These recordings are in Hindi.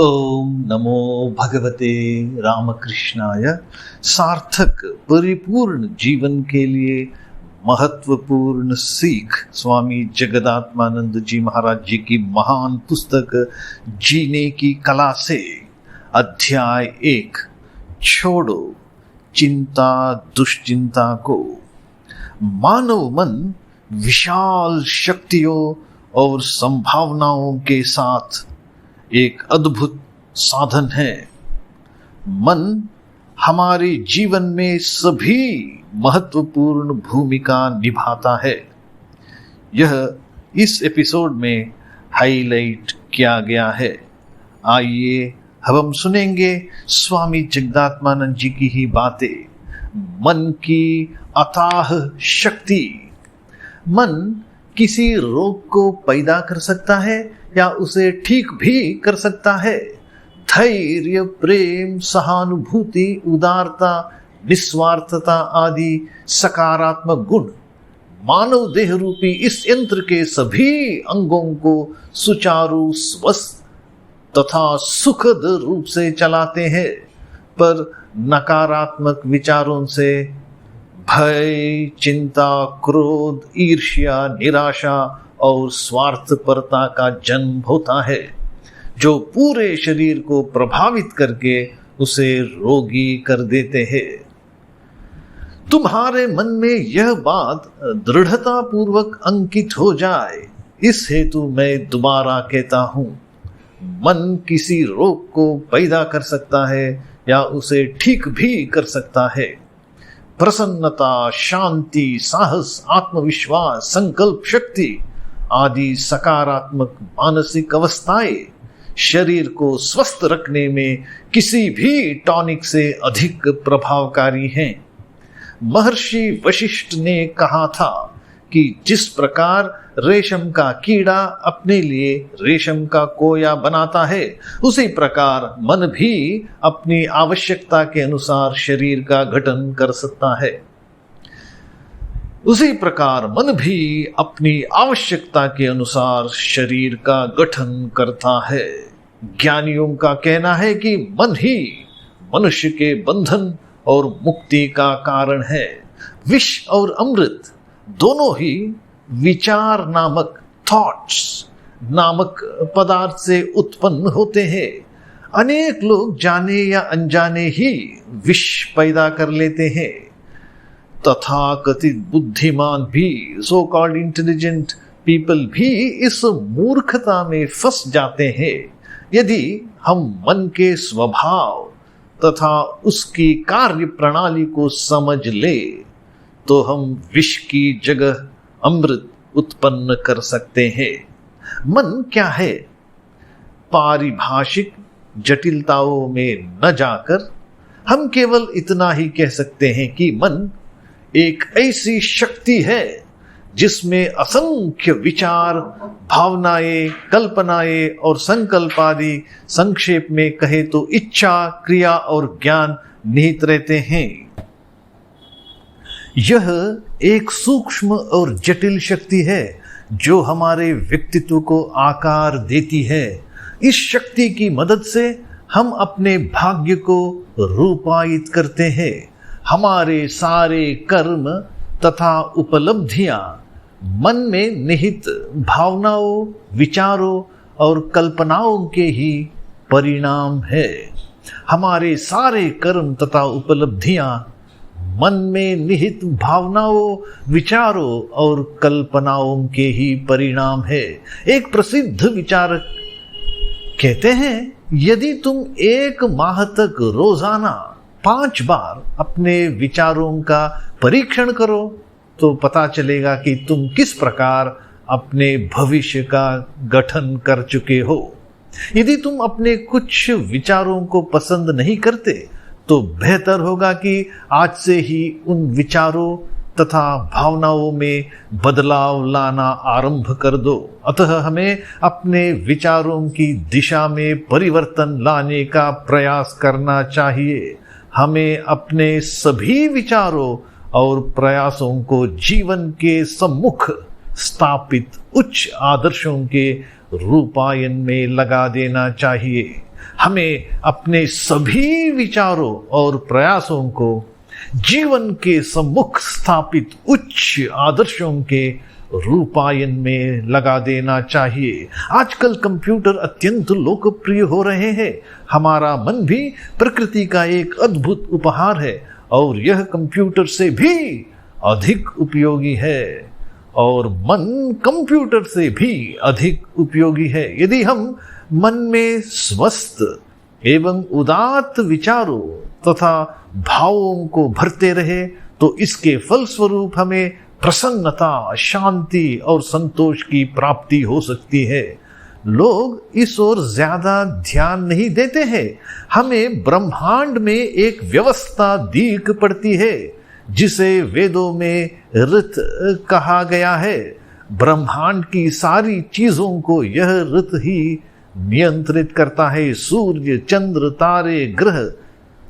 ओम नमो भगवते रामकृष्णाय। सार्थक परिपूर्ण जीवन के लिए महत्वपूर्ण सीख स्वामी जगदात्मानंद जी महाराज जी की महान पुस्तक जीने की कला से अध्याय 1, छोड़ो चिंता दुश्चिंता को। मानव मन विशाल शक्तियों और संभावनाओं के साथ एक अद्भुत साधन है। मन हमारे जीवन में सभी महत्वपूर्ण भूमिका निभाता है। यह इस एपिसोड में हाईलाइट किया गया है। आइए अब हम सुनेंगे स्वामी जगदात्मानंद जी की ही बातें। मन की अथाह शक्ति। मन किसी रोग को पैदा कर सकता है या उसे ठीक भी कर सकता है। धैर्य, प्रेम, सहानुभूति, उदारता, निस्वार्थता आदि सकारात्मक गुण मानव देह रूपी इस यंत्र के सभी अंगों को सुचारू, स्वस्थ तथा सुखद रूप से चलाते हैं। पर नकारात्मक विचारों से भय, चिंता, क्रोध, ईर्ष्या, निराशा और स्वार्थपरता का जन्म होता है, जो पूरे शरीर को प्रभावित करके उसे रोगी कर देते हैं। तुम्हारे मन में यह बात दृढ़ता पूर्वक अंकित हो जाए, इस हेतु मैं दोबारा कहता हूं, मन किसी रोग को पैदा कर सकता है या उसे ठीक भी कर सकता है। प्रसन्नता, शांति, साहस, आत्मविश्वास, संकल्प शक्ति आदि सकारात्मक मानसिक अवस्थाएं शरीर को स्वस्थ रखने में किसी भी टॉनिक से अधिक प्रभावकारी हैं। महर्षि वशिष्ठ ने कहा था कि जिस प्रकार रेशम का कीड़ा अपने लिए रेशम का कोया बनाता है, उसी प्रकार मन भी अपनी आवश्यकता के अनुसार शरीर का गठन कर सकता है। उसी प्रकार मन भी अपनी आवश्यकता के अनुसार शरीर का गठन करता है। ज्ञानियों का कहना है कि मन ही मनुष्य के बंधन और मुक्ति का कारण है। विष और अमृत दोनों ही विचार नामक, थॉट्स नामक पदार्थ से उत्पन्न होते हैं। अनेक लोग जाने या अनजाने ही विष पैदा कर लेते हैं। तथा कथित बुद्धिमान भी, सो कॉल्ड इंटेलिजेंट पीपल भी इस मूर्खता में फंस जाते हैं। यदि हम मन के स्वभाव तथा उसकी कार्य प्रणाली को समझ ले तो हम विष की जगह अमृत उत्पन्न कर सकते हैं। मन क्या है? पारिभाषिक जटिलताओं में न जाकर हम केवल इतना ही कह सकते हैं कि मन एक ऐसी शक्ति है जिसमें असंख्य विचार, भावनाएं, कल्पनाएं और संकल्प आदि, संक्षेप में कहे तो इच्छा, क्रिया और ज्ञान निहित रहते हैं। यह एक सूक्ष्म और जटिल शक्ति है जो हमारे व्यक्तित्व को आकार देती है। इस शक्ति की मदद से हम अपने भाग्य को रूपायित करते हैं। हमारे सारे कर्म तथा उपलब्धियां मन में निहित भावनाओं, विचारों और कल्पनाओं के ही परिणाम है। हमारे सारे कर्म तथा उपलब्धियां मन में निहित भावनाओं, विचारों और कल्पनाओं के ही परिणाम है। एक प्रसिद्ध विचारक कहते हैं, यदि तुम 1 माह तक रोजाना 5 बार अपने विचारों का परीक्षण करो तो पता चलेगा कि तुम किस प्रकार अपने भविष्य का गठन कर चुके हो। यदि तुम अपने कुछ विचारों को पसंद नहीं करते तो बेहतर होगा कि आज से ही उन विचारों तथा भावनाओं में बदलाव लाना आरंभ कर दो। अतः हमें अपने विचारों की दिशा में परिवर्तन लाने का प्रयास करना चाहिए। हमें अपने सभी विचारों और प्रयासों को जीवन के सम्मुख स्थापित उच्च आदर्शों के रूपायन में लगा देना चाहिए। हमें अपने सभी विचारों और प्रयासों को जीवन के सम्मुख स्थापित उच्च आदर्शों के रूपायन में लगा देना चाहिए। आजकल कंप्यूटर अत्यंत लोकप्रिय हो रहे हैं। हमारा मन भी प्रकृति का एक अद्भुत उपहार है और यह कंप्यूटर से भी अधिक उपयोगी है, और मन कंप्यूटर से भी अधिक उपयोगी है। यदि हम मन में स्वस्थ एवं उदात्त विचारों तथा भावों को भरते रहे तो इसके फलस्वरूप हमें प्रसन्नता, शांति और संतोष की प्राप्ति हो सकती है। लोग इस ओर ज्यादा ध्यान नहीं देते हैं। हमें ब्रह्मांड में एक व्यवस्था दीख पड़ती है जिसे वेदों में ऋत कहा गया है। ब्रह्मांड की सारी चीजों को यह ऋत ही नियंत्रित करता है। सूर्य, चंद्र, तारे, ग्रह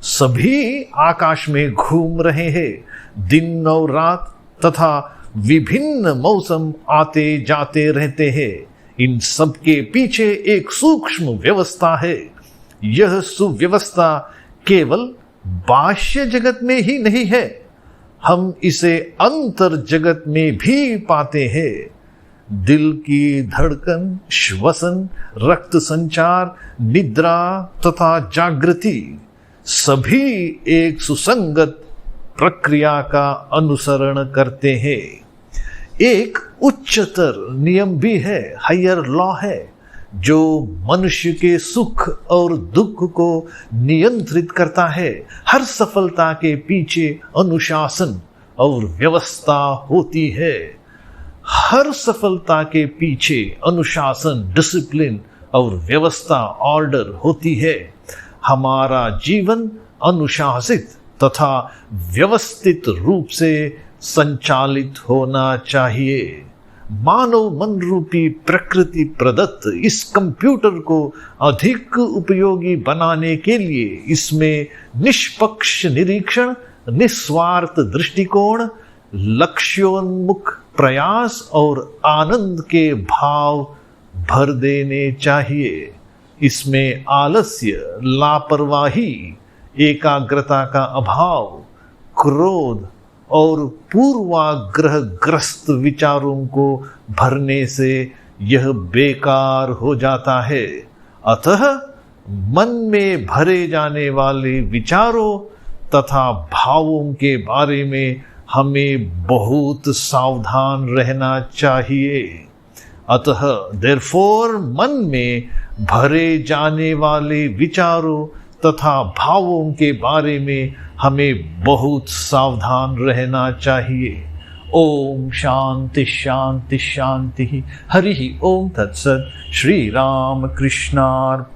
सभी आकाश में घूम रहे हैं। दिन और रात तथा विभिन्न मौसम आते जाते रहते हैं। इन सब के पीछे एक सूक्ष्म व्यवस्था है। यह सुव्यवस्था केवल बाह्य जगत में ही नहीं है, हम इसे अंतर जगत में भी पाते हैं। दिल की धड़कन, श्वसन, रक्त संचार, निद्रा तथा जागृति सभी एक सुसंगत प्रक्रिया का अनुसरण करते हैं। एक उच्चतर नियम भी है, हायर लॉ है, जो मनुष्य के सुख और दुख को नियंत्रित करता है। हर सफलता के पीछे अनुशासन और व्यवस्था होती है। हर सफलता के पीछे अनुशासन, डिसिप्लिन और व्यवस्था, ऑर्डर होती है। हमारा जीवन अनुशासित तथा व्यवस्थित रूप से संचालित होना चाहिए। मानव मन रूपी प्रकृति प्रदत्त इस कंप्यूटर को अधिक उपयोगी बनाने के लिए इसमें निष्पक्ष निरीक्षण, निस्वार्थ दृष्टिकोण, लक्ष्योन्मुख प्रयास और आनंद के भाव भर देने चाहिए। इसमें आलस्य, लापरवाही, एकाग्रता का अभाव, क्रोध और पूर्वाग्रह ग्रस्त विचारों को भरने से यह बेकार हो जाता है। अतः मन में भरे जाने वाले विचारों तथा भावों के बारे में हमें बहुत सावधान रहना चाहिए। अतः देयरफॉर मन में भरे जाने वाले विचारों तथा भावों के बारे में हमें बहुत सावधान रहना चाहिए। ओम शांति शांति शांति। हरि ओम तत्सत्। श्री राम कृष्णार्पणमस्तु।